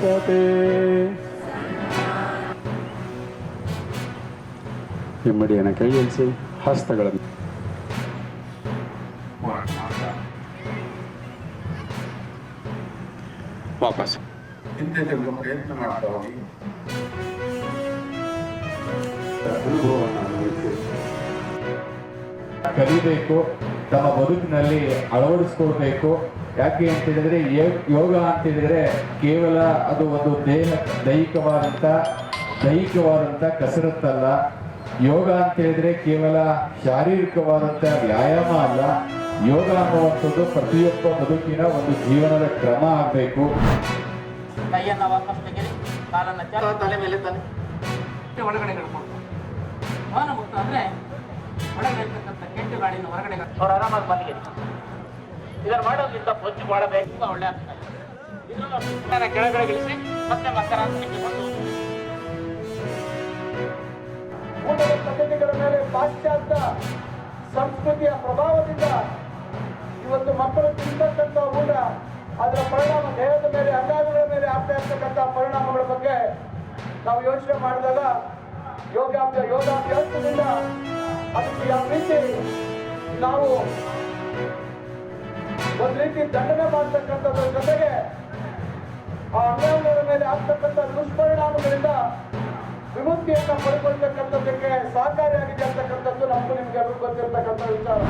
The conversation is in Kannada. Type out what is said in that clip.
ಸ್ವಸ್ಥತೆ. ಹಿಮ್ಮಡಿಯನ್ನು ಕೈಯಿಳಿಸಿ ಹಸ್ತಗಳನ್ನು ವಾಪಸ್ ಹಿಂದೆ ತಿರುಗುವ ಪ್ರಯತ್ನ ಮಾಡ್ತಾ ಹೋಗಿ ಅನುಭವವನ್ನು ಕಲಿಬೇಕು, ತಮ್ಮ ಬದುಕಿನಲ್ಲಿ ಅಳವಡಿಸ್ಕೊಳ್ಬೇಕು. ಯಾಕೆ ಅಂತ ಹೇಳಿದ್ರೆ ಯೋಗ ಅಂತ ಹೇಳಿದ್ರೆ ಕೇವಲ ಅದು ಒಂದು ದೈಹಿಕವಾದಂಥ ಕಸರತ್ತಲ್ಲ. ಯೋಗ ಅಂತ ಹೇಳಿದ್ರೆ ಕೇವಲ ಶಾರೀರಿಕವಾದಂಥ ವ್ಯಾಯಾಮ ಅಲ್ಲ. ಯೋಗ ಅನ್ನುವಂಥದ್ದು ಪ್ರತಿಯೊಬ್ಬ ಬದುಕಿನ ಒಂದು ಜೀವನದ ಕ್ರಮ ಆಗಬೇಕು. ಕೈಯನ್ನ ವಾಪಸ್ ತೆಗೆದು ಕಾಲನ್ನ ತಲೆ ಮೇಲೆ ಒಳಗಡೆ ಹಿಡ್ಕೊಂಡು ಮೌನ ಮುಕ್ತ ಅಂದ್ರೆ ಒಳಗಡೆ ಇರ್ತಕ್ಕಂಥ ಕೆಂಟು ಗಾಳಿನ ಹೊರಗಡೆ ಅವ್ರು ಆರಾಮಾಗಿ ಮನೆಗೆ ಇದನ್ನು ಮಾಡೋದ್ರಿಂದ ಬೊಜ್ಜು ಮಾಡಬೇಕು, ಒಳ್ಳೆ ಆಗ್ತದೆ. ಇದನ್ನು ಕೆಳಗಡೆ ಇಳಿಸಿ ಮತ್ತೆ ಮಕರಾಂತಕ್ಕೆ ಬಂದು ಊಟದ ಪದ್ಧತಿಗಳ ಮೇಲೆ ಪಾಶ್ಚಾತ್ಯ ಸಂಸ್ಕೃತಿಯ ಪ್ರಭಾವದಿಂದ ಇವತ್ತು ಮಕ್ಕಳು ತಿನ್ನತಕ್ಕಂಥ ಊಟ ಅದರ ಪರಿಣಾಮ ದೇಹದ ಮೇಲೆ ಅಂಗಾಂಗಗಳ ಮೇಲೆ ಆಗ್ತಾ ಇರ್ತಕ್ಕಂಥ ಪರಿಣಾಮಗಳ ಬಗ್ಗೆ ನಾವು ಯೋಚನೆ ಮಾಡಿದಾಗ ಯೋಗಾಭ್ಯಾಸದಿಂದ ಅದಕ್ಕೆ ಯಾವ ರೀತಿ ನಾವು ಒಂದು ರೀತಿ ದಂಡನೆ ಮಾಡ್ತಕ್ಕಂಥದ್ರ ಜೊತೆಗೆ ಆ ಅಂಗಾಂಗಗಳ ಮೇಲೆ ಆಗ್ತಕ್ಕಂಥ ದುಷ್ಪರಿಣಾಮಗಳಿಂದ ವಿಮುಕ್ತಿಯನ್ನು ಪಡ್ಕೊಳ್ತಕ್ಕಂಥದ್ದಕ್ಕೆ ಸಹಕಾರಿಯಾಗಿದೆ ಅಂತಕ್ಕಂಥದ್ದು ನಮಗೂ ನಿಮ್ಗೆ ಗೊತ್ತಿರ್ತಕ್ಕಂಥ ವಿಚಾರ.